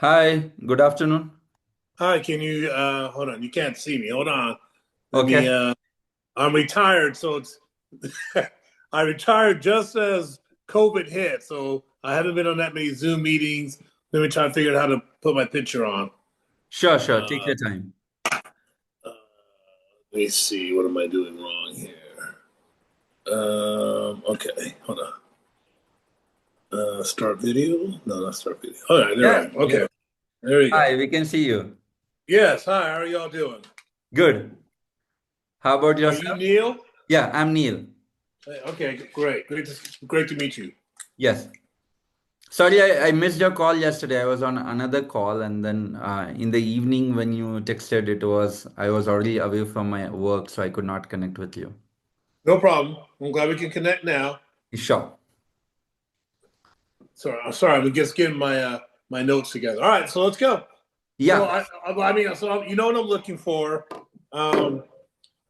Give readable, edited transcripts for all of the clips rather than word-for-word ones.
Hi, good afternoon. Hi, can you hold on? You can't see me. Hold on. Let me Okay, I'm retired, so it's I retired just as COVID hit, so I haven't been on that many Zoom meetings. Let me try to figure out how to put my picture on. sure. Take Uh, your time. uh, let me see. What am I doing wrong here? Okay, hold on. Start video? No, not start video. All right, there I Yeah, am. yeah. Okay, there you go. Hi, we can see you. Yes, hi, how are y'all doing? Good. How about Are you yourself? Neil? Yeah, I'm Neil. Okay, great. Great to meet you. Yes. Sorry, I missed your call yesterday. I was on another call, and then in the evening when you texted, I was already away from my work, so I could not connect with you. No problem. I'm glad we can connect now. Sure. Sorry, I'm just getting my notes together. All right, so let's go. So Yeah, you know what I'm looking for. Um,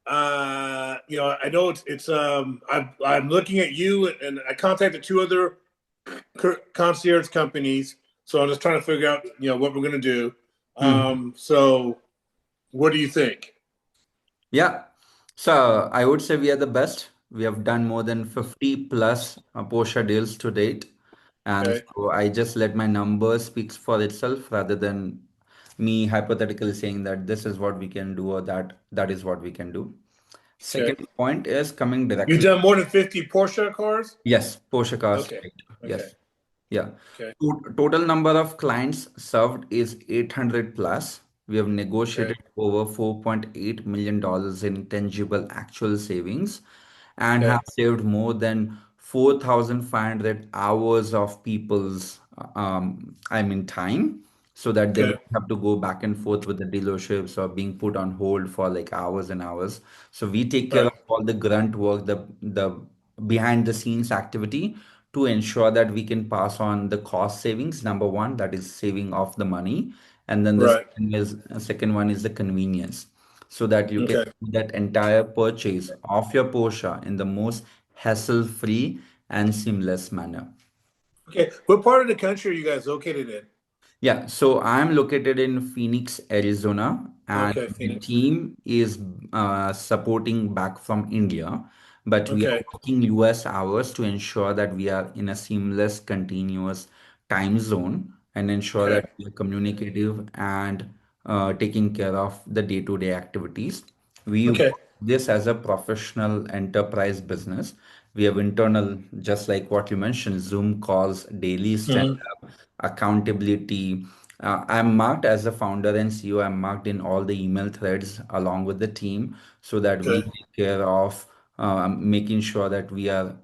I know I'm looking at you, and I contacted two other concierge companies. So I'm just trying to figure out what we're gonna do. hmm. So what do you think? Yeah. So I would say we are the best. We have done more than 50 plus Porsche deals to date. And Okay. so I just let my number speaks for itself rather than me hypothetically saying that this is what we can do or that is what we can do. Okay. Second point is coming You've directly. done more than 50 Porsche cars? Yes, Porsche cars. Okay. Right. Okay. Yes. Yeah. Okay. Total number of clients served is 800 plus. We have Okay. negotiated over $4.8 million dollars in tangible actual savings and have Okay. saved more than 4,500 hours of people's, time, so that they Okay. don't have to go back and forth with the dealerships or being put on hold for like hours and hours. So we take care Right. of all the grunt work, the behind the scenes activity to ensure that we can pass on the cost savings. Number one, that is saving off the money, and then the Right. second one is the convenience, so that you can Okay. do that entire purchase of your Porsche in the most hassle-free and seamless manner. Okay. What part of the country are you guys located in? Yeah, so I'm located in Phoenix, Arizona, and Okay, my Phoenix. team is supporting back from India, but we are Okay. working US hours to ensure that we are in a seamless, continuous time zone and ensure Okay. that we are communicative and taking care of the day-to-day activities. We work Okay. this as a professional enterprise business. We have internal, just like what you mentioned, Zoom calls, daily Hmm. stand-up, accountability. I'm marked as a founder and CEO. I'm marked in all the email threads along with the team so that we Okay. take care of making sure that we are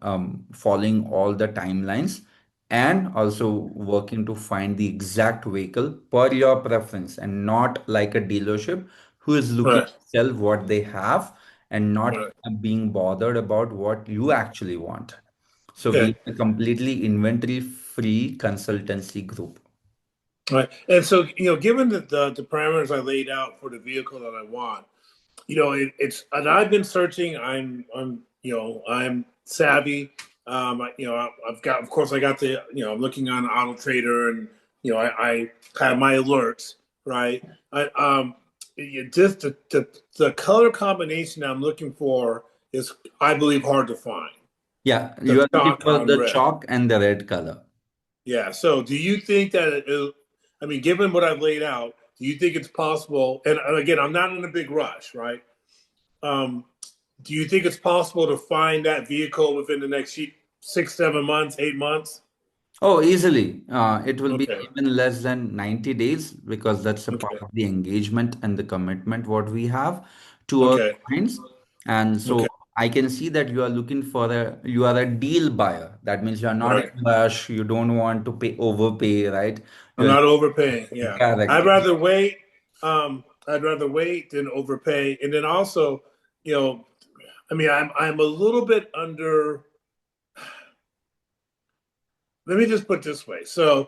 following all the timelines and also working to find the exact vehicle per your preference and not like a dealership who is looking Right. to sell what they have and not Right. being bothered about what you actually want. So we Okay. are a completely inventory free consultancy group. Right. And so, given the parameters I laid out for the vehicle that I want, and I've been searching. I'm savvy. I've got, of course, I got I'm looking on Auto Trader, and I have my alerts, right? Just the color combination I'm looking for is, I believe, hard to find. Yeah, The you are looking chalk for on the red. chalk and the red color. Yeah. So, do you think that I mean, given what I've laid out, do you think it's possible? And again, I'm not in a big rush, right? Um, do you think it's possible to find that vehicle within the next 6, 7 months, 8 months? Oh, easily. It will be Okay. even less than 90 days because that's a part Okay. of the engagement and the commitment what we have to our Okay. clients. And so Okay. I can see that you are a deal buyer. That means you are not in Right. a rush. You don't want to overpay, right? I'm You're not overpaying. Yeah. correct. I'd rather wait. I'd rather wait than overpay. And then also, you know, I mean, I'm a little bit under. Let me just put it this way. So,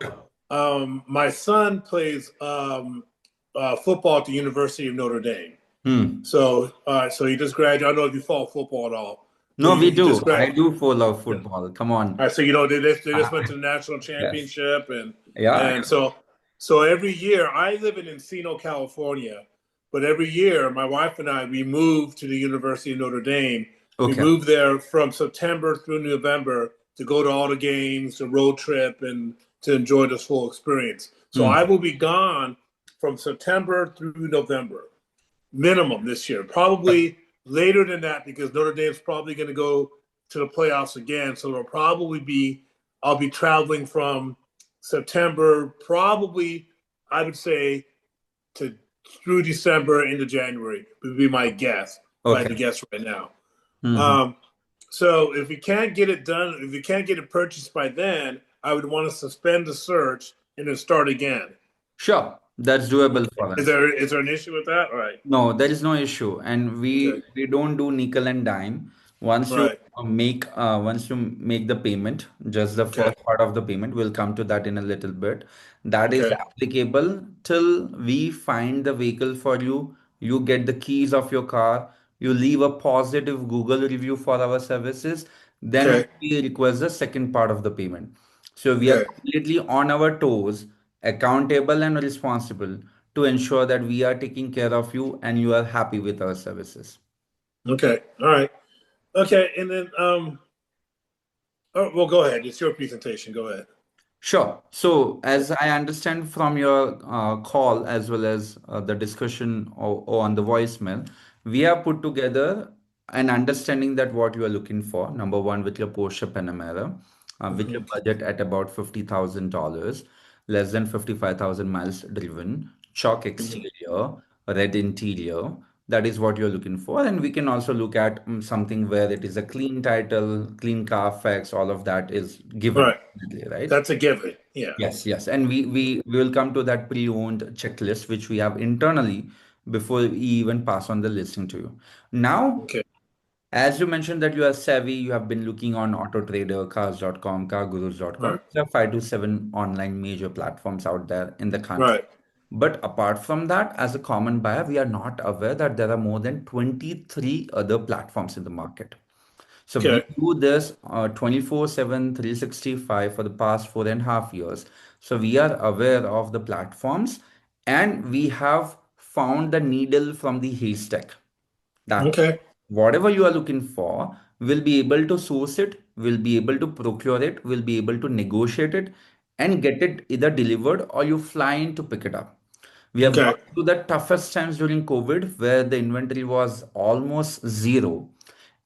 my son plays football at the University of Notre Dame. Hmm. So he just graduated. I don't know if you follow football at all, but No, we he just do. I graduated. do follow Yeah. football. Come on. All right, so they just Uh, went to the national yes. championship, Yeah. and so So every year, I live in Encino, California, but every year, my wife and I, we move to the University of Notre Dame. We Okay. move there from September through November to go to all the games, the road trip, and to enjoy this full experience. So Hmm. I will be gone from September through November, minimum this year. Probably later than that because Notre Dame's probably going to go to the playoffs again. So it'll probably be, I'll be traveling from September, probably, I would say, to through December into January would be my guess, if I had Okay. to guess right now. Hmm. Um, so if we can't get it done, if we can't get it purchased by then, I would want to suspend the search and then start again. Sure, that's doable Okay. for Is us. there an issue with that? All right. No, there is no issue, and Okay. we don't do nickel and dime. Right. Once you make the payment, just the Okay. first part of the payment, we'll come to that in a little bit. That is Okay. applicable till we find the vehicle for you. You get the keys of your car. You leave a positive Google review for our services. Then Okay. only we request the second part of the payment. So we are Okay. completely on our toes, accountable and responsible to ensure that we are taking care of you and you are happy with our services. Okay. All right. Okay. And then oh, well go ahead. It's your presentation. Go ahead. Sure. So, as I understand from your call as well as the discussion or on the voicemail, we have put together an understanding that what you are looking for. Number one, with your Porsche Panamera, with your Hmm. budget at about $50,000, less than 55,000 miles driven, chalk Hmm. exterior, red interior. That is what you're looking for. And we can also look at something where it is a clean title, clean Carfax, all of that is All given, right. right? That's a given. Yeah. Yes, yes. And we will come to that pre-owned checklist, which we have internally before we even pass on the listing to you. Now, Okay. as you mentioned that you are savvy, you have been looking on AutoTrader, Cars.com, All CarGurus.com. right. There are 5 to 7 online major platforms out there in the country. Right. But apart from that, as a common buyer, we are not aware that there are more than 23 other platforms in the market. So we Okay. do this 24/7, 365 for the past 4.5 years. So we are aware of the platforms and we have found the needle from the haystack that Okay. whatever you are looking for, will be able to source it, will be able to procure it, will be able to negotiate it and get it either delivered or you fly in to pick it up. We have Okay. gone through the toughest times during COVID where the inventory was almost zero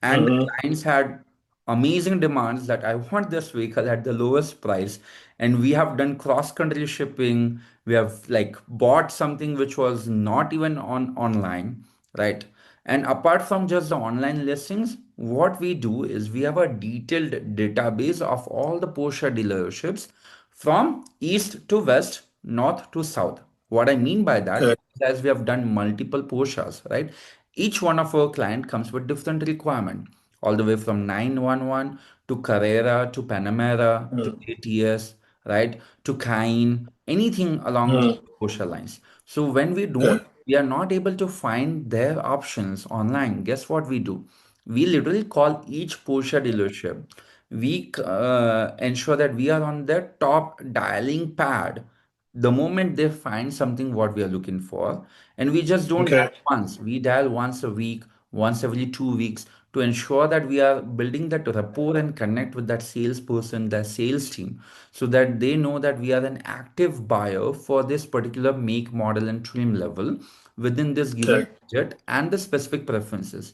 and the Hmm. clients had amazing demands that I want this vehicle at the lowest price. And we have done cross-country shipping. We have like bought something which was not even on online, right? And apart from just the online listings, what we do is we have a detailed database of all the Porsche dealerships from east to west, north to south. What I mean by that, Okay. as we have done multiple Porsches, right? Each one of our client comes with different requirement, all the way from 911 to Carrera to Panamera to Mm-hmm. ATS, right? To Cayenne, anything along the Mm-hmm. Porsche lines. So when Okay. we are not able to find their options online, guess what we do? We literally call each Porsche dealership. We ensure that we are on their top dialing pad the moment they find something what we are looking for. And we just don't Okay. dial once, we dial once a week, once every 2 weeks to ensure that we are building that rapport and connect with that salesperson, that sales team, so that they know that we are an active buyer for this particular make, model, and trim level within this given Okay. budget and the specific preferences.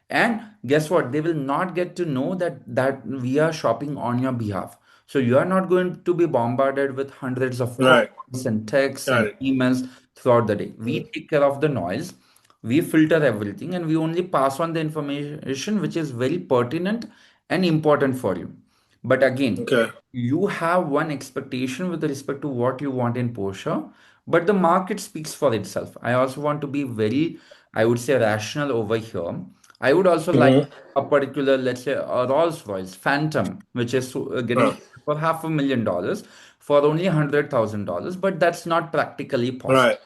And guess what? They will not get to know that we are shopping on your behalf. So you are not going to be bombarded with hundreds of Right. calls and texts Got and it. emails throughout the day. We Mm. take care of the noise, we filter everything, and we only pass on the information which is very pertinent and important for you. But again, Okay. you have one expectation with respect to what you want in Porsche, but the market speaks for itself. I also want to be very, I would say, rational over here. I would also like Mm-hmm. a particular, let's say, a Rolls Royce Phantom, which is getting Oh, sold for $500,000 for only $100,000, but that's not practically possible. right.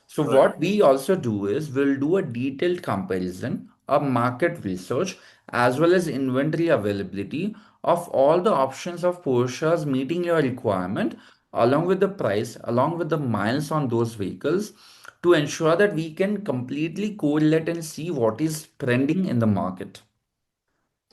So Right. what we also do is we'll do a detailed comparison of market research as well as inventory availability of all the options of Porsches meeting your requirement along with the price, along with the miles on those vehicles, to ensure that we can completely correlate and see what is trending in the market.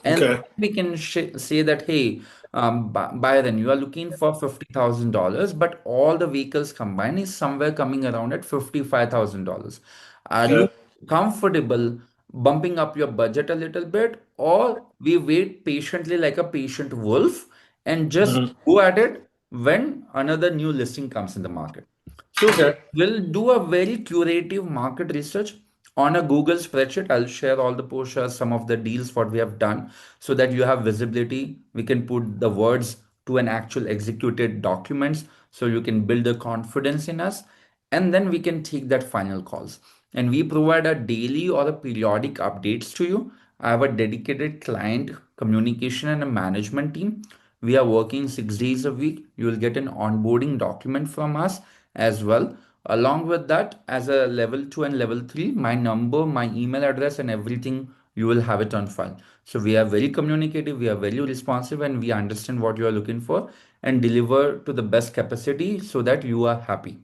And Okay. we can say that, hey, Byron, you are looking for $50,000, but all the vehicles combined is somewhere coming around at $55,000. Are you Okay. comfortable bumping up your budget a little bit, or we wait patiently like a patient wolf and just Hmm. go at it when another new listing comes in the market? So Okay. we'll do a very curative market research on a Google spreadsheet. I'll share all the posters, some of the deals, what we have done, so that you have visibility. We can put the words to an actual executed documents, so you can build the confidence in us, and then we can take that final calls. And we provide a daily or a periodic updates to you. I have a dedicated client communication and a management team. We are working 6 days a week. You will get an onboarding document from us as well. Along with that, as a level 2 and level 3, my number, my email address, and everything, you will have it on file. So we are very communicative, we are very responsive, and we understand what you are looking for and deliver to the best capacity so that you are happy.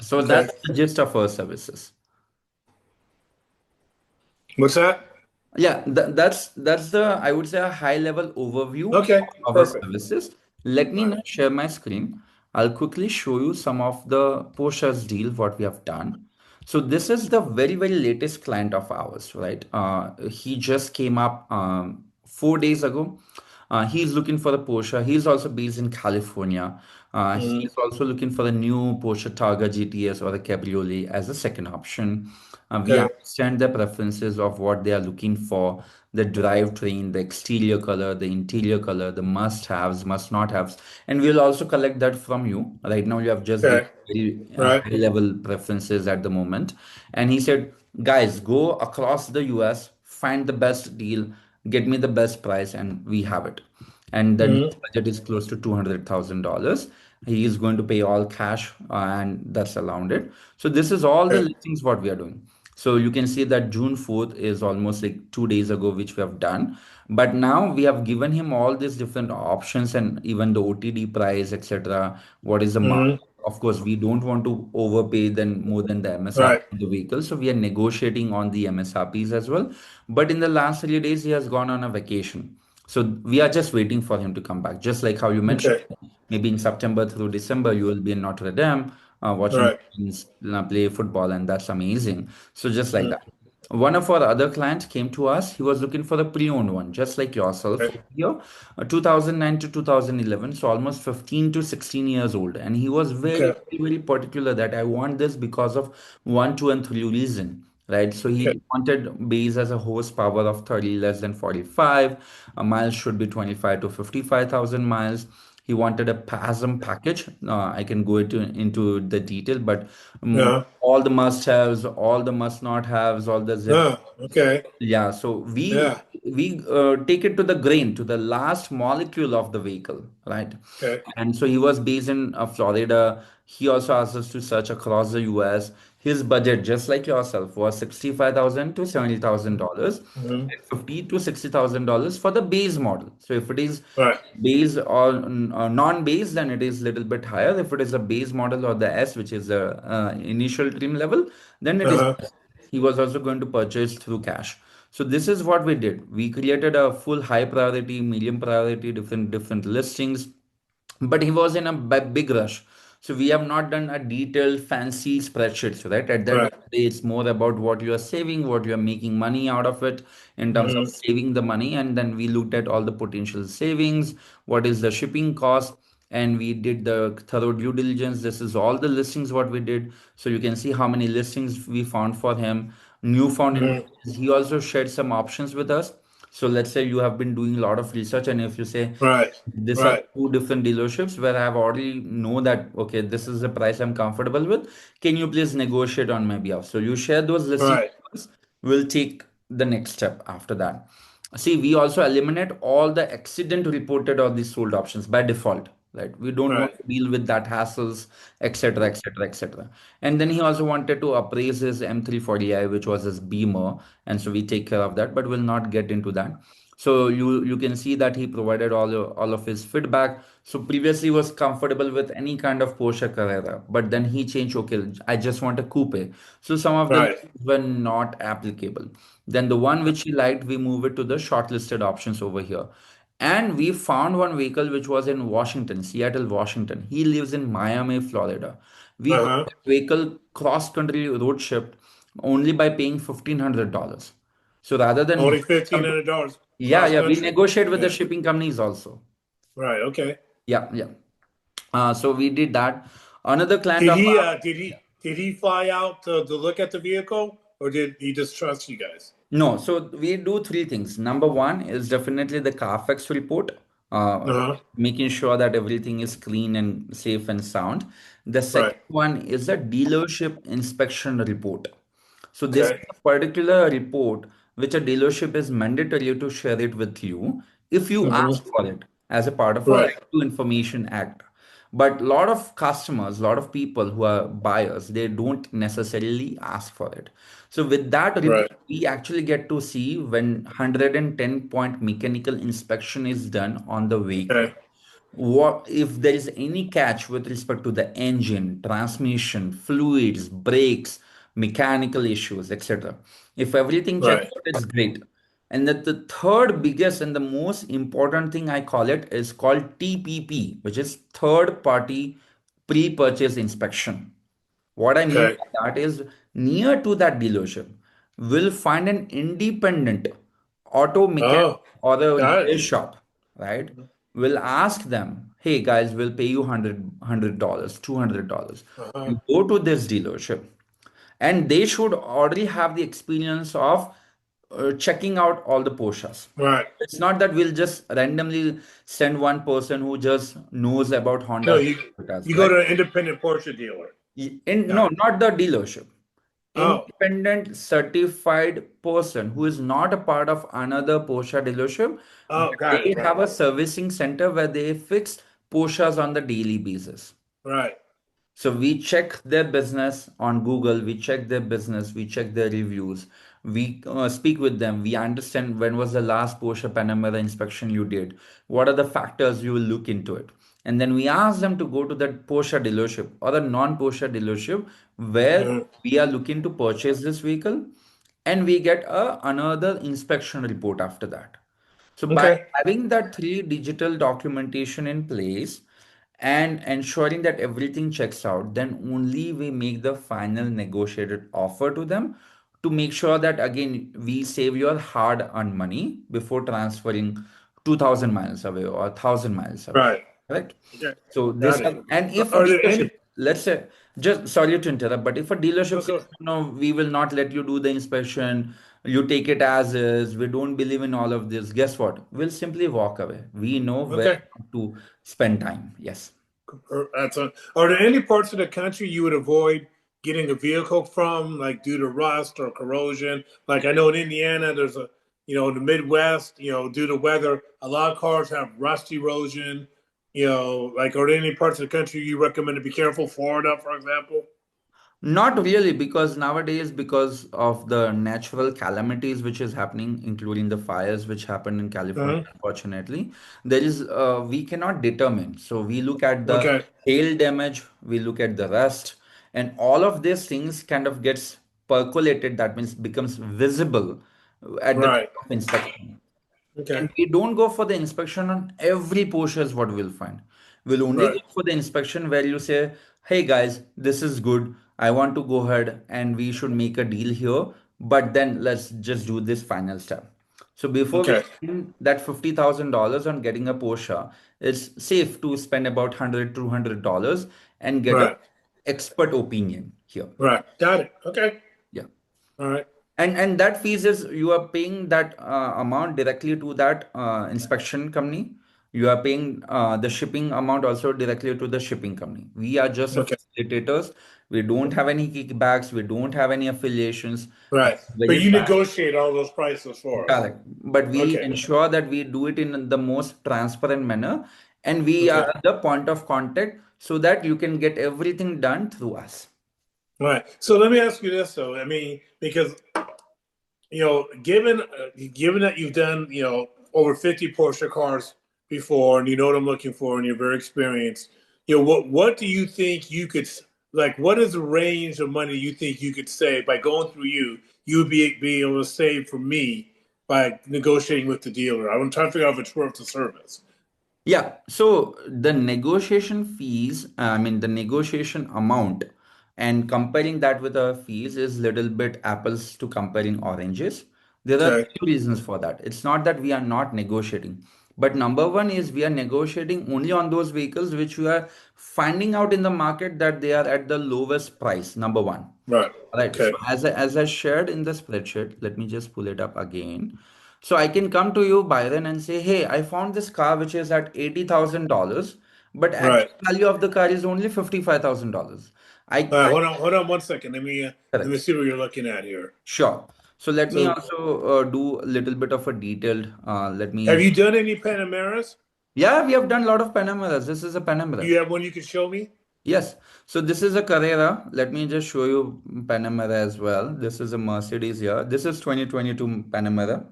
So Okay. that's the gist of our services. What's that? Yeah, that's the, I would say, a high level overview Okay. of our Perfect. services. Let me All now right. share my screen. I'll quickly show you some of the Porsche's deal what we have done. So this is the very latest client of ours, right? He just came up 4 days ago. He's looking for a Porsche. He's also based in California. Hmm. He's also looking for a new Porsche Targa GTS or a Cabriolet as a second option. We Okay. understand the preferences of what they are looking for, the drivetrain, the exterior color, the interior color, the must-haves, must-not-haves, and we'll also collect that from you. Right now, you have just given Okay. very Right. high-level preferences at the moment. And he said, guys, go across the US, find the best deal, get me the best price, and we have it. And the Hmm. budget is close to $200,000. He is going to pay all cash, and that's around it. So this is all the Okay. listings what we are doing. So you can see that June 4th is almost like 2 days ago, which we have done. But now we have given him all these different options and even the OTD price, etc. What is the market? Hmm. Of course, we don't want to overpay than more than the MSRP Right. of the vehicle. So we are negotiating on the MSRPs as well. But in the last 3 days, he has gone on a vacation. So we are just waiting for him to come back. Just like how you mentioned, Okay. maybe in September through December, you will be in Notre Dame watching Right. teams, play football, and that's amazing. So just like Hmm. that. One of our other clients came to us. He was looking for a pre-owned one, just like yourself Okay. over here, 2009 to 2011, so almost 15 to 16 years old. And he was Okay. very particular that I want this because of one, two, and three reason, right? So Okay. he wanted base as a horsepower of 30 less than 45. Miles should be 25 to 55,000 miles. He wanted a PASM package. I can go into the detail, but Yeah. all the must-haves, all the must-not-haves, all the zip. Yeah. Okay. Yeah, so we Yeah. we take it to the grain, to the last molecule of the vehicle, right? Okay. And so he was based in Florida. He also asked us to search across the US. His budget, just like yourself, was $65,000 to $70,000, Hmm. 50 to $60,000 for the base model. So if it is Right. base or non-base, then it is little bit higher. If it is a base model or the S, which is the initial trim level, then it is Uh-huh. less. He was also going to purchase through cash. So this is what we did. We created a full high priority, medium priority, different listings, but he was in a big rush. So we have not done a detailed fancy spreadsheets, right? At the end of Right. the day, it's more about what you are saving, what you are making money out of it in terms of Hmm. saving the money. And then we looked at all the potential savings, what is the shipping cost, and we did the thorough due diligence. This is all the listings what we did. So you can see how many listings we found for him. Newfound Hmm. intelligence. He also shared some options with us. So let's say you have been doing a lot of research, and if you say Right. these are Right. two different dealerships where I have already know that okay, this is the price I'm comfortable with. Can you please negotiate on my behalf? So you share those listings Right. with us. We'll take the next step after that. See, we also eliminate all the accident reported or the sold options by default. Right. We don't want Right. to deal with that hassles, etc., etc., etc. And then he also wanted to appraise his M340i, which was his Beamer. And so we take care of that, but we'll not get into that. So you can see that he provided all of his feedback. So previously was comfortable with any kind of Porsche Carrera, but then he changed. Okay, I just want a coupe. So some of the Right. lines were not applicable. Then the one which he liked, we move it to the shortlisted options over here. And we found one vehicle which was in Washington, Seattle, Washington. He lives in Miami, Florida. We got Uh-huh. that vehicle cross-country road shipped only by paying $1,500. So rather than Only $1,500 yeah, cross yeah, we country. negotiate with the Yeah. shipping companies also. Right. Okay. Yeah, yeah. So we did that. Another client Did of he ours. did he fly out to look at the vehicle, or did he just trust you guys? No, so we do three things. Number one is definitely the Carfax report, Uh-huh. making sure that everything is clean and safe and sound. The Right. second one is a dealership inspection report. So this is Okay. a particular report which a dealership is mandatory to share it with you if you ask Hmm. for it as a part of a Right. Right to Information Act. But a lot of customers, a lot of people who are buyers, they don't necessarily ask for it. So with that report, Right. we actually get to see when 110-point mechanical inspection is done on the vehicle. Okay. What if there is any catch with respect to the engine, transmission, fluids, brakes, mechanical issues, etc. If everything checks Right. out, it's great. And that the third biggest and the most important thing I call it is called TPP, which is third party pre-purchase inspection. What I mean Okay. by that is near to that dealership, will find an independent auto mechanic Oh, or a got it. repair shop, right? Will ask them, hey guys, we'll pay you $100, $200. Uh-huh. You go to this dealership, and they should already have the experience of checking out all the Porsches. Right. It's not that we'll just randomly send one person who just knows about No, Hondas, you go right? to an independent Porsche dealer. No, Got it. not the dealership. Oh. Independent certified person who is not a part of another Porsche dealership, Oh, but got it. they Right. have a servicing center where they fix Porsches on the daily basis. Right. So we check their business on Google, we check their business, we check their reviews, we speak with them, we understand when was the last Porsche Panamera inspection you did, what are the factors you will look into it. And then we ask them to go to that Porsche dealership or a non-Porsche dealership where Mhm. we are looking to purchase this vehicle, and we get another inspection report after that. So by Okay. having that three digital documentation in place and ensuring that everything checks out, then only we make the final negotiated offer to them to make sure that again we save your hard-earned money before transferring 2,000 miles away or 1,000 miles away. Right. Correct? Okay. So this, Got it. and if a Are there dealership, any? let's say, just sorry to interrupt, but if a dealership says, Okay. no, we will not let you do the inspection, you take it as is, we don't believe in all of this, guess what? We'll simply walk away. We know where Okay. to spend time. Yes. Are there any parts of the country you would avoid getting a vehicle from, like due to rust or corrosion? Like I know in Indiana, there's in the Midwest, due to weather, a lot of cars have rust erosion. Like are there any parts of the country you recommend to be careful? Florida, for example. Not really, because nowadays, because of the natural calamities which is happening, including the fires which happened in California, Hmm. unfortunately, there is we cannot determine. So we look at the Okay. hail damage, we look at the rust, and all of these things kind of gets percolated. That means becomes visible at the Right. time of inspection. Okay. And we don't go for the inspection on every Porsche is what we'll find. We'll only go Right. for the inspection where you say, hey guys, this is good. I want to go ahead and we should make a deal here. But then let's just do this final step. So before we Okay. spend that $50,000 on getting a Porsche, it's safe to spend about 100, $200 and get a Right. expert opinion here. Right. Got it. Okay. Yeah. All right. And that fees is you are paying that amount directly to that inspection company. You are paying the shipping amount also directly to the shipping company. We are just a Okay. facilitators. We don't have any kickbacks. We don't have any affiliations. We Right. But you verify. negotiate all those prices for us. Correct. But we Okay. ensure that we do it in the most transparent manner, and we Okay. are the point of contact so that you can get everything done through us. All right. So let me ask you this though. I mean, because given that you've done over 50 Porsche cars before, and you know what I'm looking for, and you're very experienced. What do you think you could like? What is the range of money you think you could save by going through you? You would be able to save for me by negotiating with the dealer. I'm trying to figure out if it's worth the service. Yeah, so the negotiation fees, I mean the negotiation amount, and comparing that with our fees is little bit apples to comparing oranges. There are Okay, two reasons for that. It's not that we are not negotiating, but number one is we are negotiating only on those vehicles which we are finding out in the market that they are at the lowest price. Number one. right. Right. So Okay, as I shared in the spreadsheet, let me just pull it up again. So I can come to you, Byron, and say, hey, I found this car which is at $80,000, but actual right. value of the car is only $55,000. All right, I hold on 1 second. Let me correct. see what you're looking at here. Sure. So let me So, also do a little bit of a detailed. Let have me. you done any Panameras? Yeah, we have done a lot of Panameras. This is a Do Panamera. you have one you can show me? Yes. So this is a Carrera. Let me just show you Panamera as well. This is a Mercedes here. This is 2022 Panamera.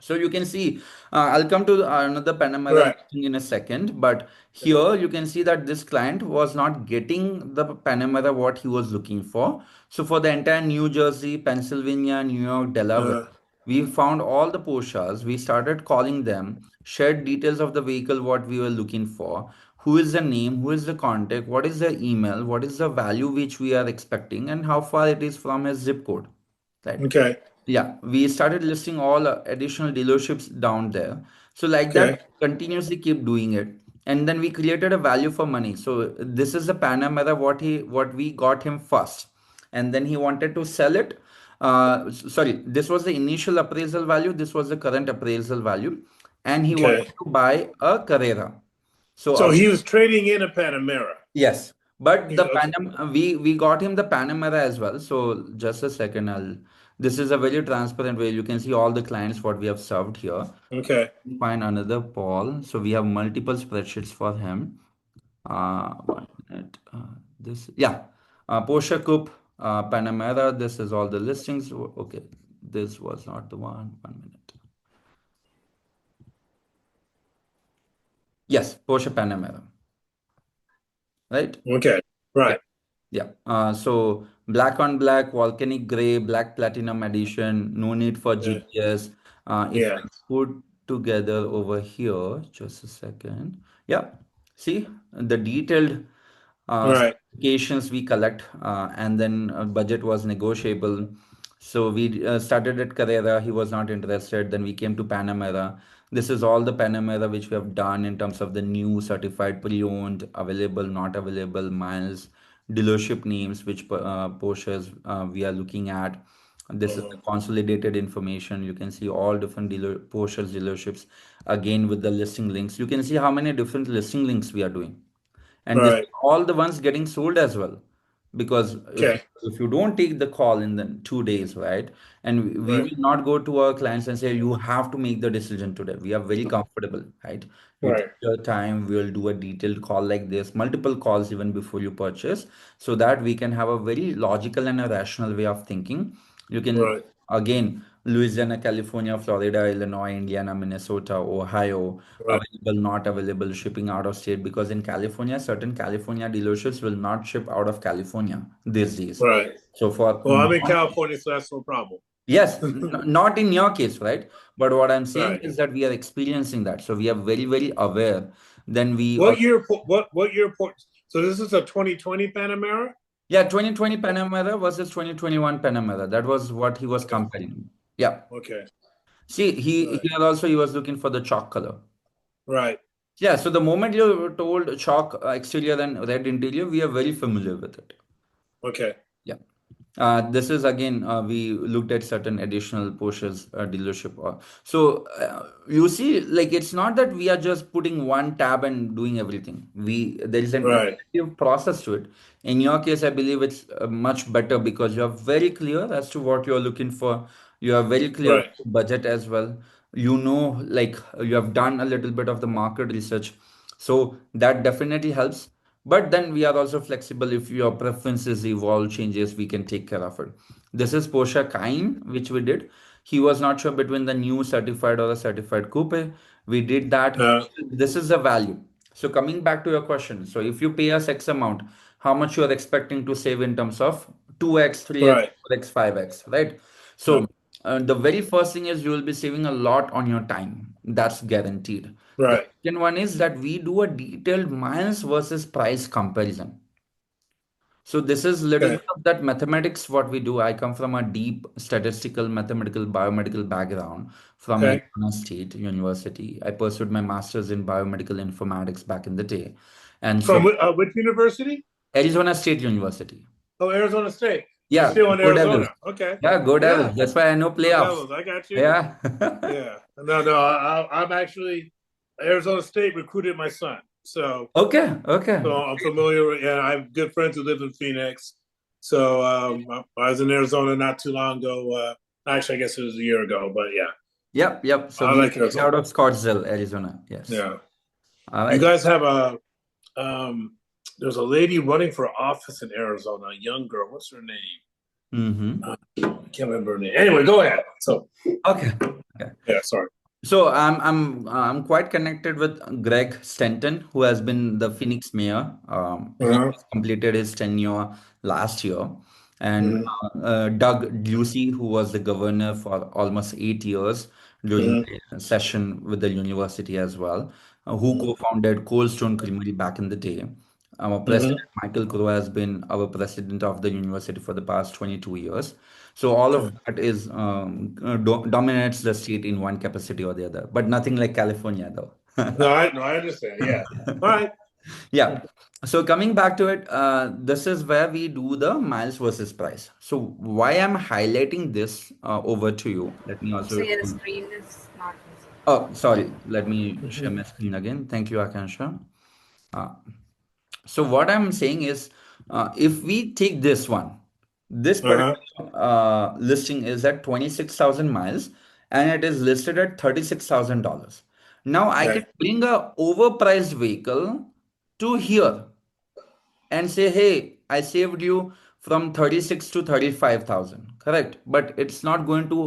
So you can see, I'll come to another Panamera Right. listing in a second, but here you can see that this client was not getting the Panamera what he was looking for. So for the entire New Jersey, Pennsylvania, New York, Delaware, Uh, we found all the Porsches. We started calling them, shared details of the vehicle what we were looking for. Who is the name? Who is the contact? What is the email? What is the value which we are expecting, and how far it is from his zip code? Right. okay. Yeah, we started listing all additional dealerships down there. So like that, Okay. continuously keep doing it. And then we created a value for money. So this is the Panamera what we got him first. And then he wanted to sell it. Sorry, this was the initial appraisal value. This was the current appraisal value. And he wanted Okay. to buy a Carrera. So So he was trading in a Panamera. yes, but the Okay. we got him the Panamera as well. So just a second, I'll. This is a very transparent way. You can see all the clients what we have served here. Okay. Find another Paul. So we have multiple spreadsheets for him. 1 minute. This yeah, Porsche Coupe, Panamera. This is all the listings. Okay, this was not the one. 1 minute. Yes, Porsche Panamera. Right. Okay. Yeah. Right. Yeah. So black on black, volcanic gray, black platinum edition, no need for Yeah. GPS. If Yeah. I put together over here, just a second. Yeah. See the detailed Right. specifications we collect, and then budget was negotiable. So we started at Carrera. He was not interested. Then we came to Panamera. This is all the Panamera which we have done in terms of the new certified pre-owned, available, not available, miles, dealership names, which Porsches we are looking at. This is the Uh-huh. consolidated information. You can see all different Porsches dealerships again with the listing links. You can see how many different listing links we are doing, and this Right. all the ones getting sold as well, because Okay. if you don't take the call in the 2 days, right, and we Right. will not go to our clients and say you have to make the decision today. We are very comfortable, right? You Right. take your time, we'll do a detailed call like this, multiple calls even before you purchase, so that we can have a very logical and a rational way of thinking. You can Right. again, Louisiana, California, Florida, Illinois, Indiana, Minnesota, Ohio, Right. available, not available, shipping out of state, because in California, certain California dealerships will not ship out of California these days. Right. So for Well, I'm in California, so that's no problem. yes, not in your case, right? But what I'm saying Right. is that we are experiencing that. So we are very, very aware. Then we What also, year? What year? So this is a 2020 Panamera. yeah, 2020 Panamera versus 2021 Panamera. That was what he was Okay. comparing. Yeah. Okay. See, he Right. here also he was looking for the chalk color. Right. Yeah, so the moment you told chalk exterior and red interior, we are very familiar with it. Okay. Yeah. This is again, we looked at certain additional Porsche's dealership. You see, like it's not that we are just putting one tab and doing everything. There is an Right. iterative process to it. In your case, I believe it's much better because you are very clear as to what you are looking for. You are very clear Right. with the budget as well. You know, like you have done a little bit of the market research, so that definitely helps. But then we are also flexible. If your preferences evolve, changes, we can take care of it. This is Porsche Cayenne, which we did. He was not sure between the new certified or a certified coupe. We did that. Uh, This is the value. So coming back to your question, so if you pay us X amount, how much you are expecting to save in terms of 2x, 3x, right. 4x, 5x, right? Yeah. So the very first thing is you will be saving a lot on your time. That's guaranteed. The Right. second one is that we do a detailed miles versus price comparison. So this is little Okay. bit of that mathematics what we do. I come from a deep statistical, mathematical, biomedical background from Okay. Arizona State University. I pursued my master's in biomedical informatics back in the day. And From so which university? Arizona State University. Oh, Arizona State. You're Yeah, still in go Devils. Arizona. Okay. Yeah, go Yeah. Devils. That's why I know Go playoffs. Devils. I got you. Yeah. Yeah. No, no. I'm actually Arizona State recruited my son, so Okay, okay. I'm familiar. And I have good friends who live in Phoenix. So I was in Arizona not too long ago. Actually, I guess it was a year ago, but yeah, Yep, yep. So I we like are Arizona. out of Scottsdale, Arizona. Yes. Yeah. All You right. guys have a there's a lady running for office in Arizona, a young girl. What's her name? Mm-hmm. I can't remember her name. Anyway, go ahead. So Okay. Okay. yeah, sorry. So I'm quite connected with Greg Stanton, who has been the Phoenix mayor. He Uh-huh. just completed his tenure last year, and Mm-hmm. Doug Ducey, who was the governor for almost 8 years during Mm-hmm. the session with the university as well, who Mm-hmm. co-founded Cold Stone Creamery back in the day. Our Mm-hmm. president Michael Crow has been our president of the university for the past 22 years. So all of Okay. that is dominates the state in one capacity or the other, but nothing like California though. No, I understand. Yeah. All right. Yeah. So coming back to it, this is where we do the miles versus price. So why I'm highlighting this over to you. Let me So also. your screen is not visible. Oh, sorry. Let me share Mm-hmm. my screen again. Thank you, Akansha. Uh, So what I'm saying is, if we take this one, this Uh-huh. particular listing is at 26,000 miles and it is listed at $36,000. Now I can Okay. bring a overpriced vehicle to here and say, hey, I saved you from 36 to 35,000, correct? But it's not going to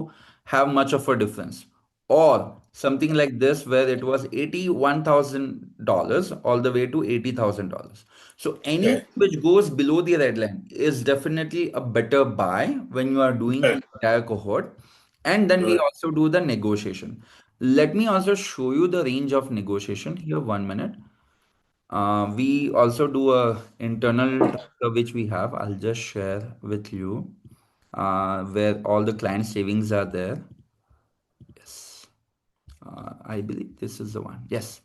have much of a difference. Or something like this, where it was $81,000 all the way to $80,000. So anything Okay. which goes below the red line is definitely a better buy when you are doing Okay. the entire cohort. And then we Right. also do the negotiation. Let me also show you the range of negotiation here. 1 minute. We also do a internal tracker which we have. I'll just share with you where all the client savings are there. Yes, I believe this is the one. Yes,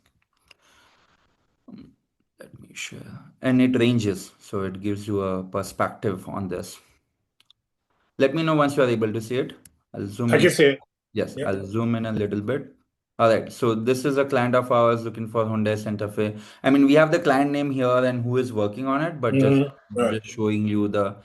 let me share. And it ranges, so it gives you a perspective on this. Let me know once you are able to see it. I'll zoom I in. can see it. Yes, Yep. I'll zoom in a little bit. All right, so this is a client of ours looking for Hyundai Santa Fe. I mean, we have the client name here and who is working on it, but just Mm-hmm. Right. just showing you the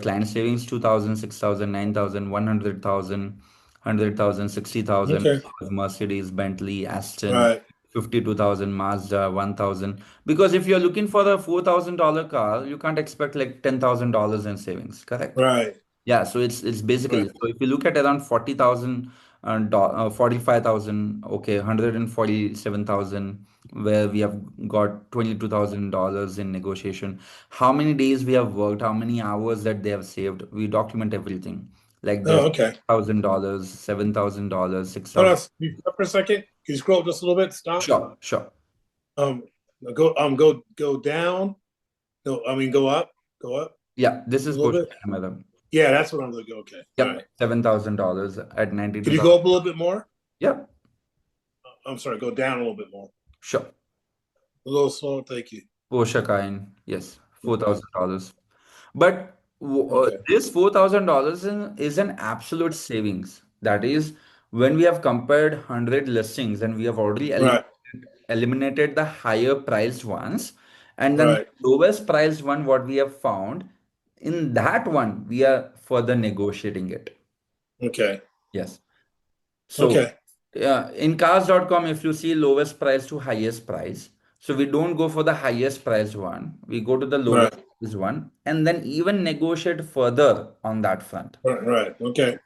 client savings: 2,000, 6,000, 9,000, 100,000, 100,000, 60,000. Okay. Mercedes, Bentley, Aston, Right. 52,000, Mazda, 1,000. Because if you're looking for a $4,000 car, you can't expect like $10,000 in savings, correct? Right. Yeah, so it's basically, Right. so if you look at around 40,000 45,000, okay, 147,000, where we have got $22,000 in negotiation. How many days we have worked, how many hours that they have saved, we document everything. Like this Oh, okay. $1,000, $7,000, Hold 6,000. on. Can you stop for a second? Can you scroll just a little bit? Stop. Sure, sure. Um, go down. Go up. Go up Yeah, this a is little Porsche bit. Panamera. Yeah, that's what I'm looking. Okay. All Yep, right. $7,000 at Can you go 92,000. up a little bit more? Yep, I'm sorry. Go down a little bit more. sure. A little slower. Thank you. Porsche Cayenne, yes, Okay. $4,000. But Okay. this $4,000 is an absolute savings. That is, when we have compared 100 listings and we have already Right. eliminated the higher priced ones, and then the Right. lowest priced one, what we have found, in that one, we are further negotiating it. Okay. Yes. So, Okay. in cars.com, if you see lowest price to highest price, so we don't go for the highest price one, we go to the lowest Right. price one, and then even negotiate further on that front. Right. Right. Okay.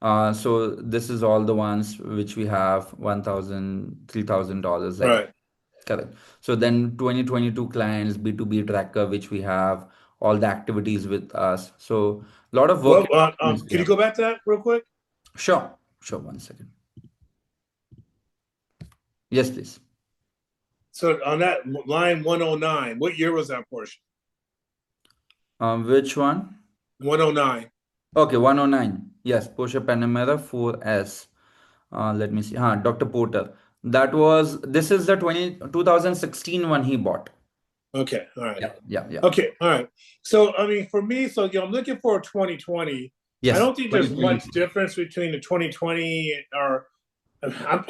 So this is all the ones which we have 1,000, $3,000 like Right. correct. So then 2022 clients, B2B tracker, which we have all the activities with us. So a lot of work Well, in progress we can you have. go back to that real quick? Sure, sure, one second. Yes, please. So on that line 109, what year was that Porsche? Which one? 109. Okay, 109. Yes, Porsche Panamera 4S. Let me see. Dr. Porter. This is the 2016 one he bought. Okay. All right. Yeah, yeah, yeah. Okay. All right. So, I mean, for me, so I'm looking for a 2020. I Yes, don't think there's much 2022. difference between the 2020 or I'm,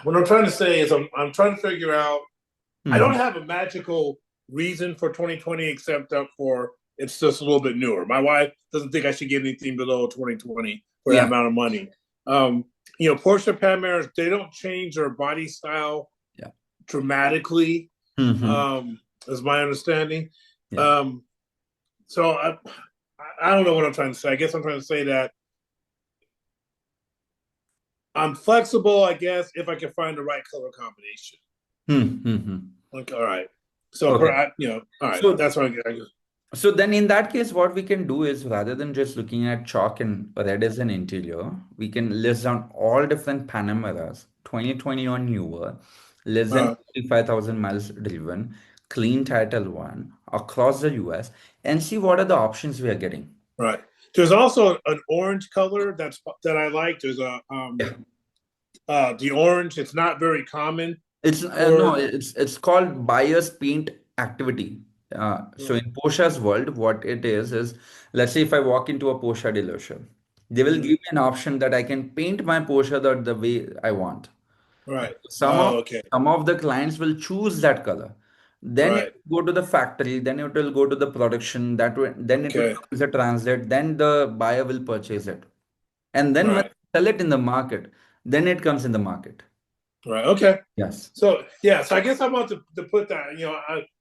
what I'm trying to say is I'm trying to figure out. I don't Hmm. have a magical reason for 2020 except for it's just a little bit newer. My wife doesn't think I should get anything below 2020 for that Yeah. amount of money. Um, Porsche Panameras, they don't change their body style Yeah. dramatically, Hmm. is my understanding. Yeah. Um, so I don't know what I'm trying to say. I guess I'm trying to say that I'm flexible, I guess, if I can find the right color combination. Hmm. Like, all right. So, Okay. all right. So That's what I guess. So then in that case, what we can do is rather than just looking at chalk and red as an interior, we can list down all different Panameras, 2020 or newer, less than Uh, 55,000 miles driven, clean title one across the US and see what are the options we are getting. right. There's also an orange color that I like. There's a Yeah. the orange. It's not very common It's no, for. it's called buyer's paint activity. So Mm, in Porsche's world, what it is let's say if I walk into a Porsche dealership, they will give mm, me an option that I can paint my Porsche the way I want. And right. some of Oh, okay. some of the clients will choose that color. Then it Right. will go to the factory, then it will go to the production, then it will Okay. come as a transit, then the buyer will purchase it. And then when Right. they sell it in the market, then it comes in the market. Right. Okay. Yes. So yeah. So I guess I want to put that.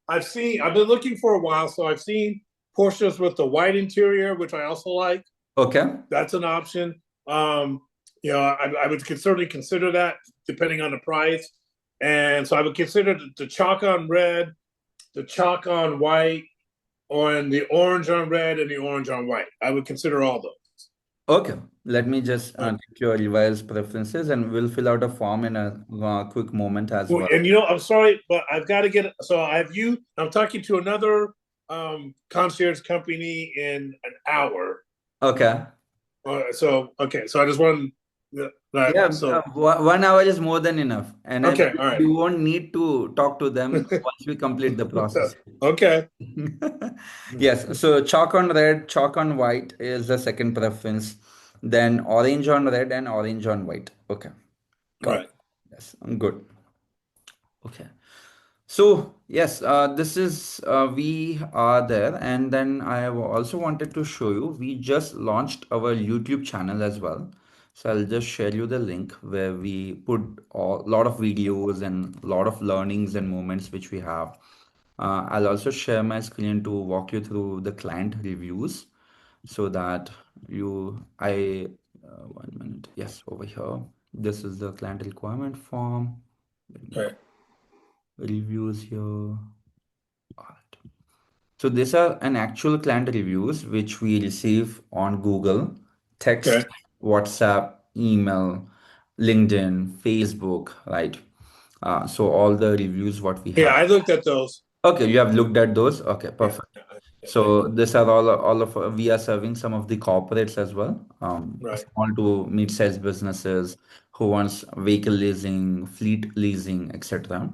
I've been looking for a while. So I've seen Porsches with the white interior, which I also like. Okay. That's an option. I would certainly consider that depending on the price. And so I would consider the chalk on red, the chalk on white, and the orange on red and the orange on white. I would consider all those. Okay, let me just Right. take your revised preferences and we'll fill out a form in a quick moment as well. And I'm sorry, but I've got to get. So I have you. I'm talking to another concierge company in an hour. Okay. So okay. So I just want that. Yeah, So 1 hour is more than enough. And okay. All right. you won't need to talk to them once we complete the process. Okay. Yes, so chalk on red, chalk on white is the second preference. Then orange on red and orange on white. Okay, got it. Right. Yes, I'm good. Okay. So yes, this is we are there, and then I have also wanted to show you. We just launched our YouTube channel as well. So I'll just share you the link where we put a lot of videos and a lot of learnings and moments which we have. I'll also share my screen to walk you through the client reviews so that I 1 minute. Yes, over here. This is the client requirement form. Let me go Okay. reviews here. Alright. So these are an actual client reviews which we receive on Google, text, Okay. WhatsApp, email, LinkedIn, Facebook, right? So all the reviews what we Yeah, have. I looked at those. Okay, you have looked at those. Okay, Yeah. perfect. Yeah, So these are all of we are serving some of the corporates as well, right. small to mid-sized businesses who wants vehicle leasing, fleet leasing, etc.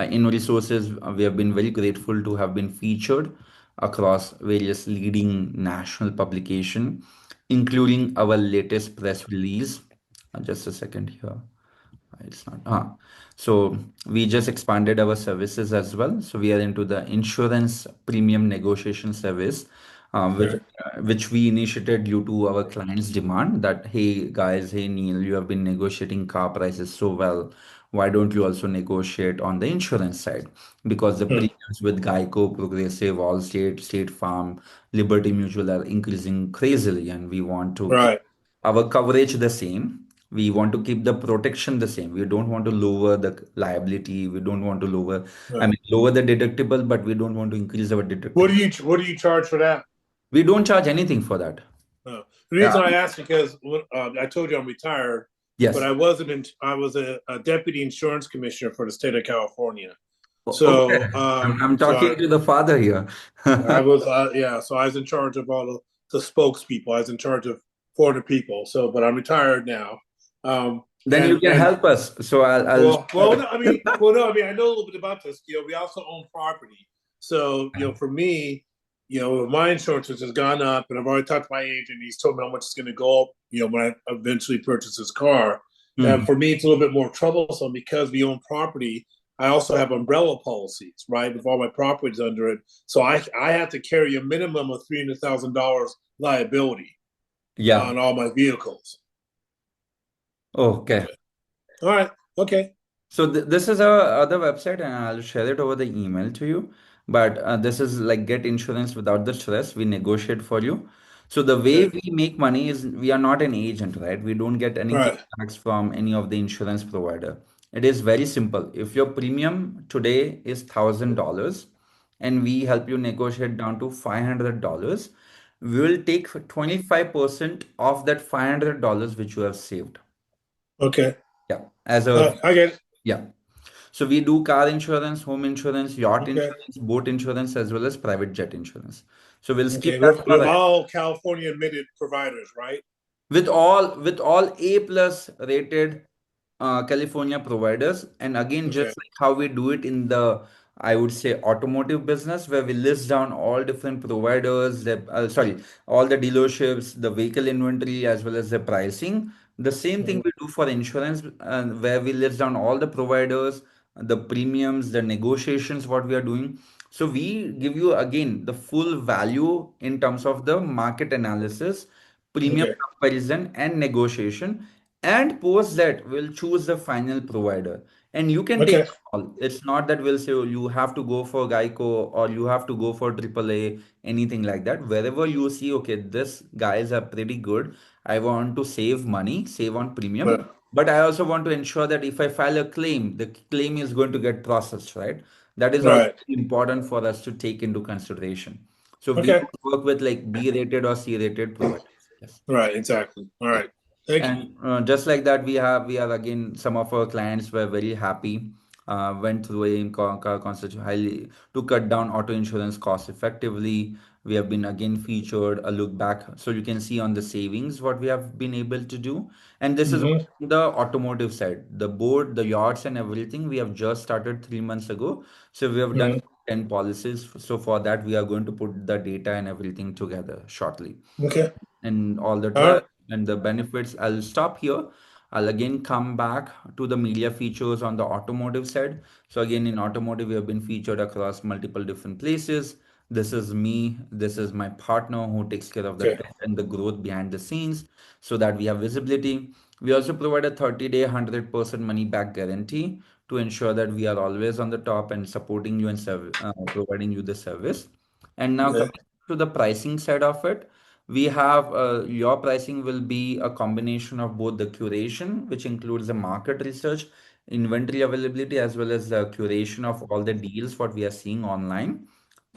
In resources, we have been very grateful to have been featured across various leading national publication, including our latest press release. Just a second here. It's not. So we just expanded our services as well. So we are into the insurance premium negotiation service, Okay. which we initiated due to our clients' demand that, hey guys, hey Neil, you have been negotiating car prices so well. why don't you also negotiate on the insurance side? Because the Hmm. premiums with Geico, Progressive, Allstate, State Farm, Liberty Mutual are increasing crazily, and we want to keep Right. our coverage the same. We want to keep the protection the same. We don't want to lower the liability. We don't want to lower, I Right. mean, lower the deductible, but we don't want to increase our deductible. What do you charge for that? We don't charge anything for that. The Yeah. reason I asked because I told you I'm retired, but Yes. I wasn't. I was a deputy insurance commissioner for the state of California. Okay. So, I'm talking to the father here. I was, yeah. So I was in charge of all the spokespeople. I was in charge of 400 people. So, but I'm retired now. Um, Then you can and help us. So I'll well, no, I mean, no, I mean, I know a little bit about this. We also own property. So, for me, my insurance has gone up, and I've already talked to my agent. He's told me how much it's going to go up. When I eventually purchase this car. And Mhm. for me, it's a little bit more troublesome because we own property. I also have umbrella policies, right? With all my properties under it, so I have to carry a minimum of $300,000 liability Yeah. on all my vehicles. Okay. Okay. All right. Okay. So this is our other website, and I'll share it over the email to you. But this is like get insurance without the stress. We negotiate for you. So the way Okay. we make money is we are not an agent, right? We don't get any All right. kickbacks from any of the insurance provider. It is very simple. If your premium today is $1,000 and we help you negotiate down to $500, we will take 25% of that $500 which you have saved. Okay. Yeah, as a I get it. yeah. So we do car insurance, home insurance, yacht Okay. insurance, boat insurance, as well as private jet insurance. So we'll skip Okay. that With for all California admitted providers, right? with all A plus rated California providers. And again, just Okay. like how we do it in the, I would say, automotive business, where we list down all different providers, all the dealerships, the vehicle inventory, as well as the pricing. The same thing Mhm. we do for insurance, where we list down all the providers, the premiums, the negotiations, what we are doing. So we give you again the full value in terms of the market analysis, premium Okay. comparison, and negotiation. And post that, we'll choose the final provider. And you can take Okay. a call. It's not that we'll say, "Oh, you have to go for Geico or you have to go for AAA," anything like that. Wherever you see, okay, this guys are pretty good. I want to save money, save on Right. premium. But I also want to ensure that if I file a claim, the claim is going to get processed, right? That is also Right. important for us to take into consideration. So we Okay. don't work with like B rated or C rated providers. Yes. Right. Exactly. All Yeah. right. Thank you. And just like that, we are again, some of our clients were very happy, went through car concierge highly to cut down auto insurance costs effectively. We have been again featured a look back, so you can see on the savings what we have been able to do. And this is Hmm. on the automotive side, the board, the yachts, and everything. We have just started 3 months ago, so we have done Hmm. 10 policies. So for that, we are going to put the data and everything together shortly, Okay. and all the All trust right. and the benefits. I'll stop here. I'll again come back to the media features on the automotive side. So again, in automotive, we have been featured across multiple different places. This is me. This is my partner who takes care of the Okay. tech and the growth behind the scenes so that we have visibility. We also provide a 30-day, 100% money back guarantee to ensure that we are always on the top and supporting you and providing you the service. And now Okay. coming to the pricing side of it, we have your pricing will be a combination of both the curation, which includes the market research, inventory availability, as well as the curation of all the deals what we are seeing online.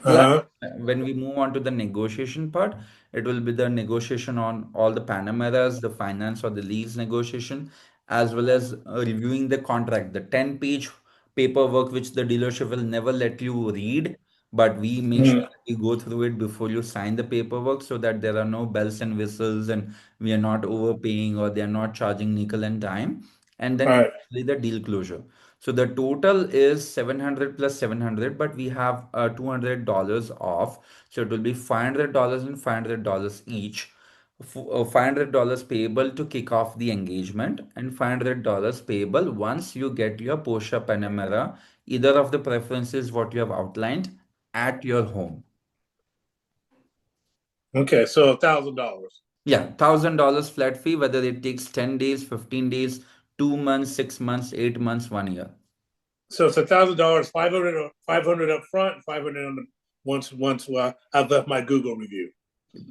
Plus, Uh huh. when we move on to the negotiation part, it will be the negotiation on all the Panameras, the finance or the lease negotiation, as well as reviewing the contract, the 10-page paperwork which the dealership will never let you read, but we make sure Hmm. that you go through it before you sign the paperwork so that there are no bells and whistles and we are not overpaying or they are not charging nickel and dime. And All then right. eventually the deal closure. So the total is 700 plus 700, but we have $200 off. So it will be $500 and $500 each. $500 payable to kick off the engagement and $500 payable once you get your Porsche Panamera, either of the preferences what you have outlined at your home. Okay. So $1,000. Yeah, $1,000 flat fee, whether it takes 10 days, 15 days, 2 months, 6 months, 8 months, 1 year. So it's $1,000, 500 up front, 500 on the once I've left my Google review.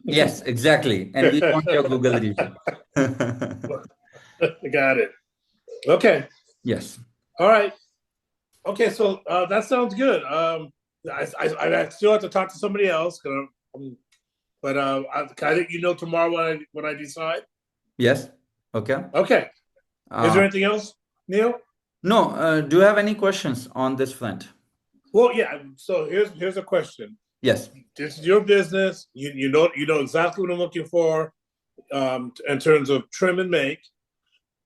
Yes, exactly. And we want your Google review. Got it. Okay. Yes. All right. Okay. So that sounds good. I still have to talk to somebody else, but can I let you know tomorrow when I decide? Yes. Okay. Okay. Is there Uh, anything else, Neil? no, do you have any questions on this front? Well, yeah. So here's a question. Yes. This is your business. You know exactly what I'm looking for in terms of trim and make.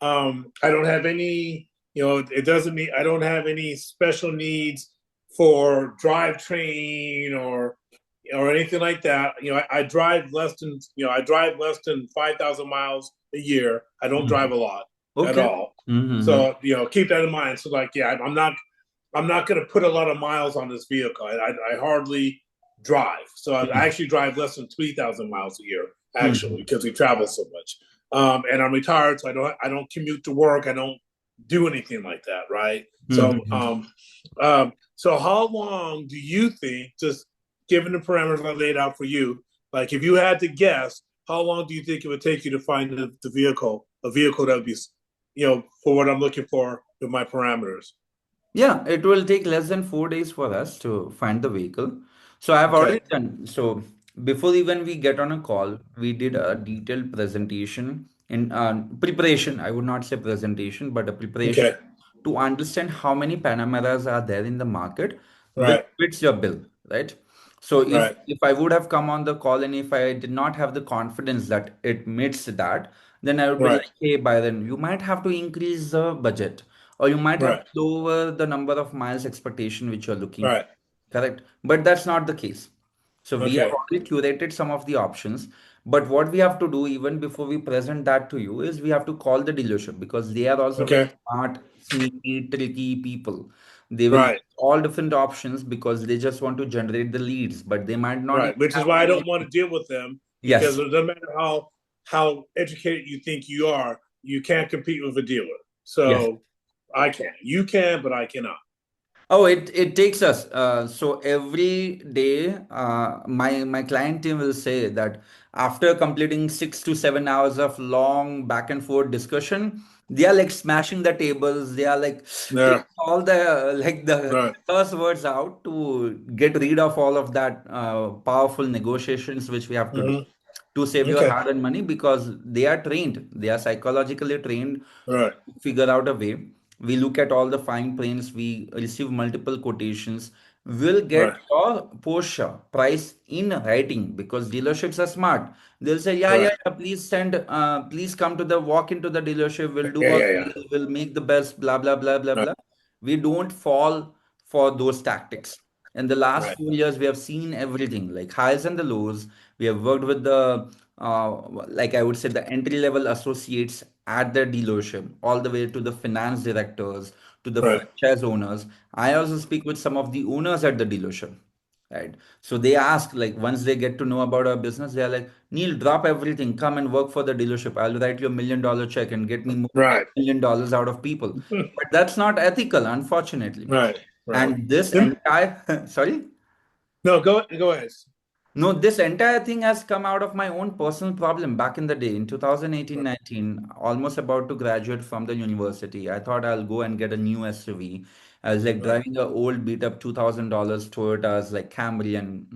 I don't have any. It doesn't mean I don't have any special needs for drivetrain or anything like that. I drive less than 5,000 miles a year. I don't drive Mhm. a lot at Okay. all. Mm-hmm. So keep that in mind. So like, yeah, I'm not going to put a lot of miles on this vehicle. I hardly drive. So I actually drive less than 3,000 miles a year, actually, Mm-hmm. because we travel so much. And I'm retired, so I don't commute to work. I don't do anything like that, right? So Mm-hmm. so how long do you think, just given the parameters I laid out for you, like if you had to guess, how long do you think it would take you to find the vehicle, a vehicle that would be, for what I'm looking for with my parameters? Yeah, it will take less than 4 days for us to find the vehicle. So I've Okay. already done. So before even we get on a call, we did a detailed presentation in preparation. I would not say presentation, but a preparation Okay. to understand how many Panameras are there in the market which Right. fits your bill, right? So if Right. if I would have come on the call and if I did not have the confidence that it meets that, then I would be Right. like, hey, Byron, you might have to increase the budget or you might have Right. to lower the number of miles expectation which you're looking for. Right. Correct? But that's not the case. So we have Okay. already curated some of the options. But what we have to do even before we present that to you is we have to call the dealership because they are also very Okay. smart, sneaky, tricky people. They will Right. use all different options because they just want to generate the leads, but they might not even Right. Which is have why I any. don't want to deal with them, because Yes, it doesn't matter how educated you think you are, you can't compete with a dealer. yes. So I can. You can, but I cannot. Oh, it takes us. So every day, my client team will say that after completing 6 to 7 hours of long back and forth discussion, they are like smashing the tables. They are like taking Yeah. all the the Right. curse words out to get rid of all of that powerful negotiations which we have to do Hmm. to save your Okay. hard-earned money because they are trained. They are psychologically trained Right. figure out a way. We look at all the fine prints, we receive multiple quotations. We'll get Right. your Porsche price in writing because dealerships are smart. They'll say, yeah, yeah, Right. yeah, please come to walk into the dealership. We'll do Yeah. a Yeah. Yeah. deal, we'll make the best, blah, blah, blah, blah, Right. blah. We don't fall for those tactics. In the last Right. 4 years, we have seen everything like highs and the lows. We have worked with the, like I would say, the entry level associates at the dealership, all the way to the finance directors, to the Right. franchise owners. I also speak with some of the owners at the dealership. Right. So they ask, like, once they get to know about our business, they are like, Neil, drop everything, come and work for the dealership. I'll write you $1 million check and get me more Right. $1 million out of people. But that's not ethical, unfortunately. Right. Right. And this Then- entire, sorry? No, go ahead. No, this entire thing has come out of my own personal problem back in the day in 2018-19, almost about to graduate from the university. I thought I'll go and get a new SUV. I was like Right. driving a old beat up $2,000 Toyotas like Camry and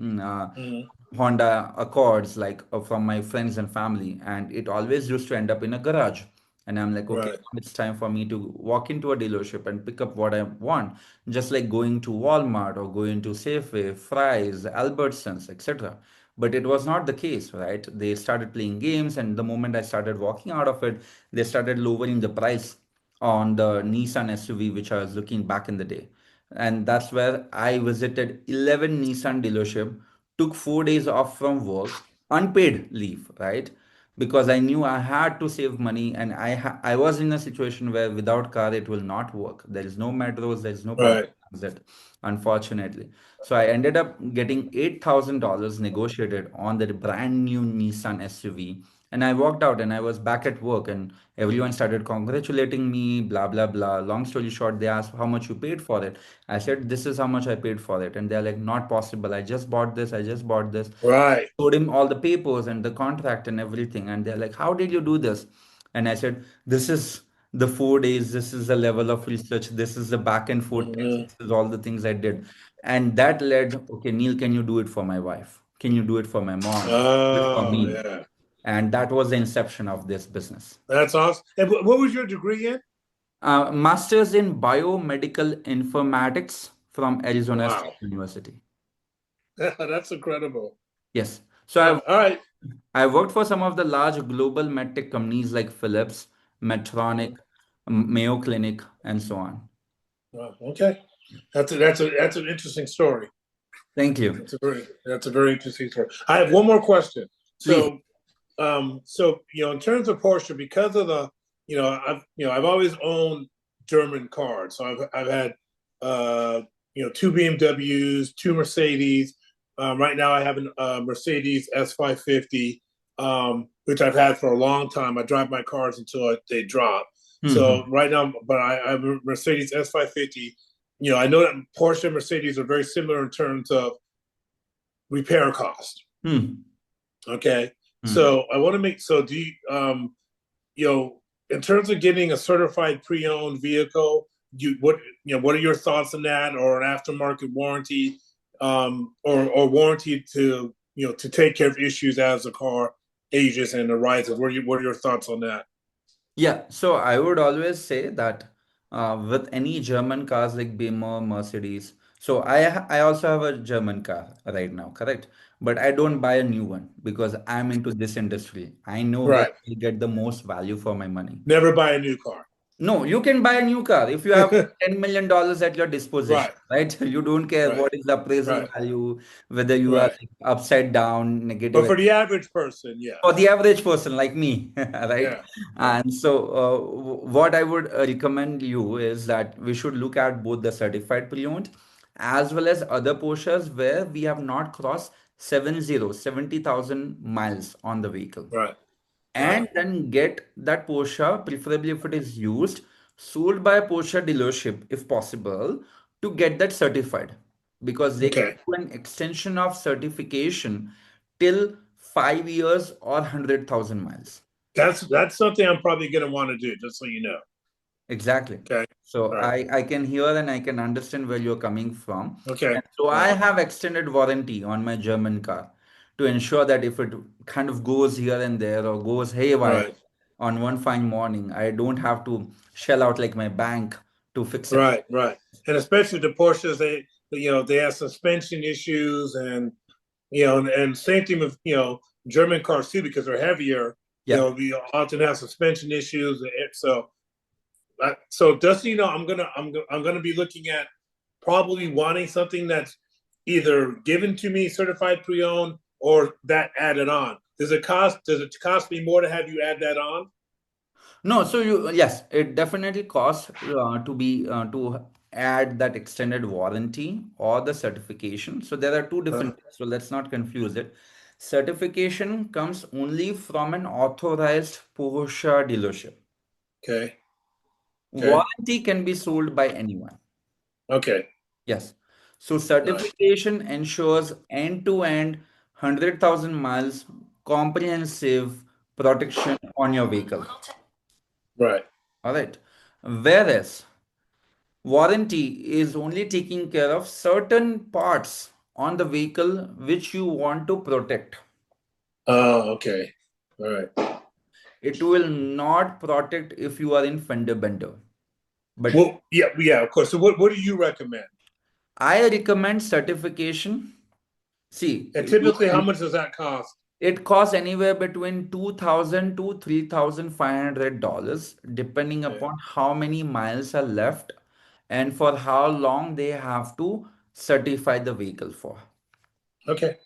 Hmm. Honda Accords like from my friends and family, and it always used to end up in a garage. And I'm like, okay, Right. now it's time for me to walk into a dealership and pick up what I want, just like going to Walmart or going to Safeway, Fry's, Albertsons, etc. But it was not the case, right? They started playing games, and the moment I started walking out of it, they started lowering the price on the Nissan SUV, which I was looking back in the day. And that's where I visited 11 Nissan dealership, took 4 days off from work, unpaid leave, right? Because I knew I had to save money and I was in a situation where without car it will not work. There is no metros, there is no public Right. was it, unfortunately. So I ended up getting $8,000 negotiated on the brand new Nissan SUV. And I walked out and I was back at work and everyone started congratulating me, blah, blah, blah. Long story short, they asked how much you paid for it. I said, this is how much I paid for it. And they're like, not possible. I just bought this. I just bought this. Right. Showed him all the papers and the contract and everything. And they're like, how did you do this? And I said, this is the 4 days. This is the level of research. This is the back and forth text. Hmm. This is all the things I did. And that led, okay, Neil, can you do it for my wife? Can you do it for my mom? Do it for Oh, me. yeah. And that was the inception of this business. That's awesome. And what was your degree in? Master's in biomedical informatics from Arizona State Wow. University. That's incredible. Yes. So I've All right. I worked for some of the large global medtech companies like Philips, Medtronic, Mayo Clinic, and so on. Wow. Okay. That's an interesting story. Thank you. That's a very interesting story. I have one more question. Please. So in terms of Porsche, because of the I've always owned German cars. So I've had two BMWs, two Mercedes. Right now I have a Mercedes S550, which I've had for a long time. I drive my cars until they drop. So Hmm. right now, but I have a Mercedes S550. I know that Porsche and Mercedes are very similar in terms of repair cost. Hmm. Okay. Hmm. So I want to make, so do you, in terms of getting a certified pre-owned vehicle, what are your thoughts on that, or an aftermarket warranty, or warranty to take care of issues as the car ages and arises? What are your thoughts on that? Yeah, so I would always say that with any German cars like Beamer, Mercedes, so I also have a German car right now, correct? But I don't buy a new one because I'm into this industry. I know where Right. I get the most value for my money. Never buy a new car. No, you can buy a new car if you have $10 million at your disposition, Right. right? You don't care Right. what is the appraisal Right. value, whether you are Right. like upside down, But negative for the average person, for yes. the average person like me, right? Yeah. Yeah. And so, what I would recommend you is that we should look at both the certified pre-owned as well as other Porsches where we have not crossed 70,000 miles on the vehicle, Right. Right. and then get that Porsche, preferably if it is used, sold by a Porsche dealership if possible, to get that certified because they can Okay. do an extension of certification till 5 years or 100,000 miles. That's something I'm probably going to want to do, just so you know. Exactly. Okay. So All right. I can hear and I can understand where you're coming from. Okay. And so I Yeah. have extended warranty on my German car to ensure that if it kind of goes here and there or goes haywire Right. on one fine morning, I don't have to shell out like my bank to fix it. Right. Right. And especially the Porsches, they have suspension issues, and same thing with German cars too, because they're heavier. Yeah. We often have suspension issues. So just so you know, I'm gonna be looking at probably wanting something that's either given to me certified pre-owned or that added on. Does it cost me more to have you add that on? No, so yes, it definitely costs to add that extended warranty or the certification. So there are two different things. So let's not confuse it. Certification comes only from an authorized Porsche dealership. Okay. Okay. Warranty can be sold by anyone. Okay. Yes. So Right. certification ensures end-to-end 100,000 miles comprehensive protection on your vehicle. Right. All right. Whereas warranty is only taking care of certain parts on the vehicle which you want to protect. Oh, okay. All right. It will not protect if you are in fender bender. But Well, yeah, yeah, of course. So what do you recommend? I recommend certification. See, And typically, how much does that cost? it costs anywhere between 2,000 to $3,500 depending Okay. upon how many miles are left and for how long they have to certify the vehicle for. Okay.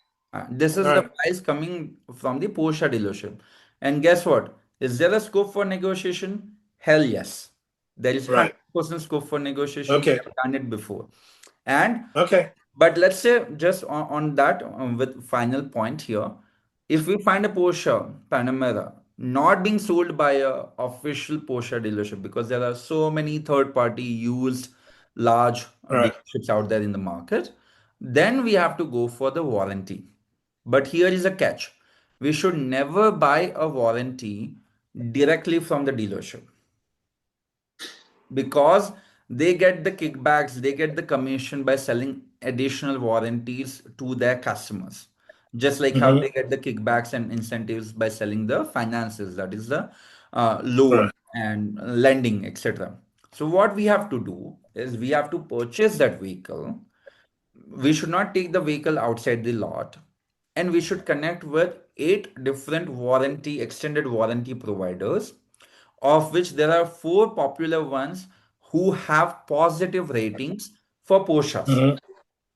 This All is the right. price coming from the Porsche dealership. And guess what? Is there a scope for negotiation? Hell yes. There is Right. 100% scope for negotiation. We Okay. have done it before. And Okay. but let's say just on that with final point here, if we find a Porsche Panamera not being sold by a official Porsche dealership because there are so many third party used large Right. dealerships out there in the market, then we have to go for the warranty. But here is a catch. We should never buy a warranty directly from the dealership because they get the kickbacks, they get the commission by selling additional warranties to their customers. Just like how Mm-hmm. they get the kickbacks and incentives by selling the finances, that is the loan Right. and lending, etc. So, what we have to do is we have to purchase that vehicle. We should not take the vehicle outside the lot, and we should connect with 8 different warranty extended warranty providers, of which there are 4 popular ones who have positive ratings for Porsches. Mm-hmm.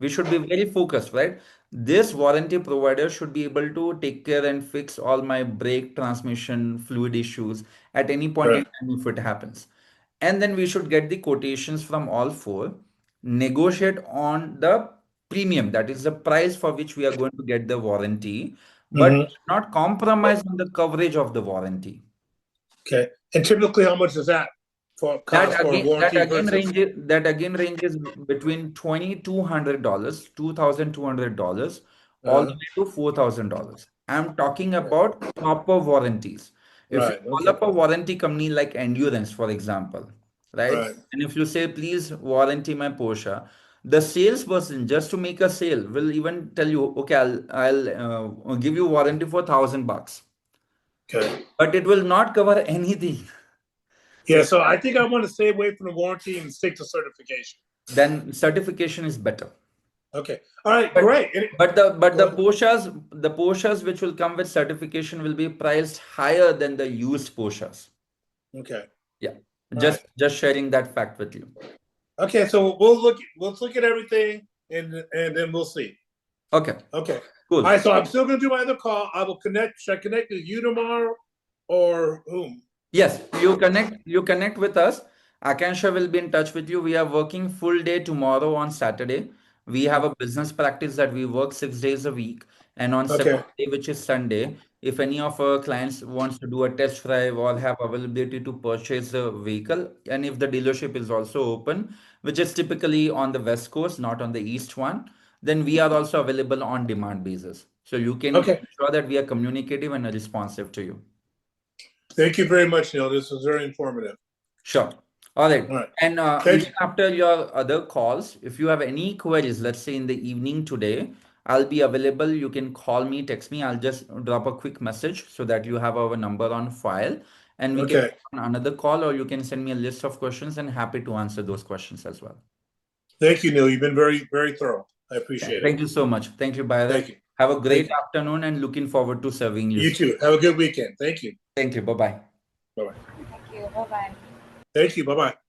We should be very focused, right? This warranty provider should be able to take care and fix all my brake, transmission, fluid issues at any point in Right. time if it happens. And then we should get the quotations from all 4, negotiate on the premium, that is the price for which we are going to get the warranty, but Mm-hmm. not compromise on the coverage of the warranty. Okay. And typically, how much does that for That cost for a again, that warranty again versus? ranges that again ranges between $2,200, $2,200, all the Uh, way to $4,000. I'm talking okay. about proper warranties. If you Right. call Okay. up a warranty company like Endurance, for example, right? Right. And if you say, please warranty my Porsche, the salesperson, just to make a sale, will even tell you, okay, I'll give you warranty for $1,000, Okay. but it will not cover anything. Yeah. So So I think I want to stay away from the warranty and stick to certification. then certification is better. Okay. All right. But Great. but Go the ahead. Porsches which will come with certification will be priced higher than the used Porsches. Okay. Yeah, All right. just sharing that fact with you. Okay. So we'll look at everything and then we'll see. Okay, Okay. All cool. right. So I'm still gonna do my other call. I will connect. Should I connect with you tomorrow or whom? Yes, you connect with us. Akansha will be in touch with you. We are working full day tomorrow on Saturday. We have a business practice that we work 6 days a week. And on Okay. seventh day, which is Sunday, if any of our clients wants to do a test drive or have availability to purchase a vehicle, and if the dealership is also open, which is typically on the West Coast, not on the East one, then we are also available on demand basis. So you can Okay. ensure that we are communicative and responsive to you. Thank you very much, Neil. This was very informative. Sure. All right. All right. And Thank even you. after your other calls, if you have any queries, let's say in the evening today, I'll be available. You can call me, text me. I'll just drop a quick message so that you have our number on file and we can Okay. have another call, or you can send me a list of questions and happy to answer those questions as well. Thank you, Neil. You've been very, very thorough. I appreciate it. Thank you so much. Thank you, Bharat. Thank you. Have a Thank great you. afternoon and looking forward to serving you You soon. too. Have a good weekend. Thank you. Thank you. Bye-bye. Bye bye. Thank you. Bye bye. Thank you. Bye bye.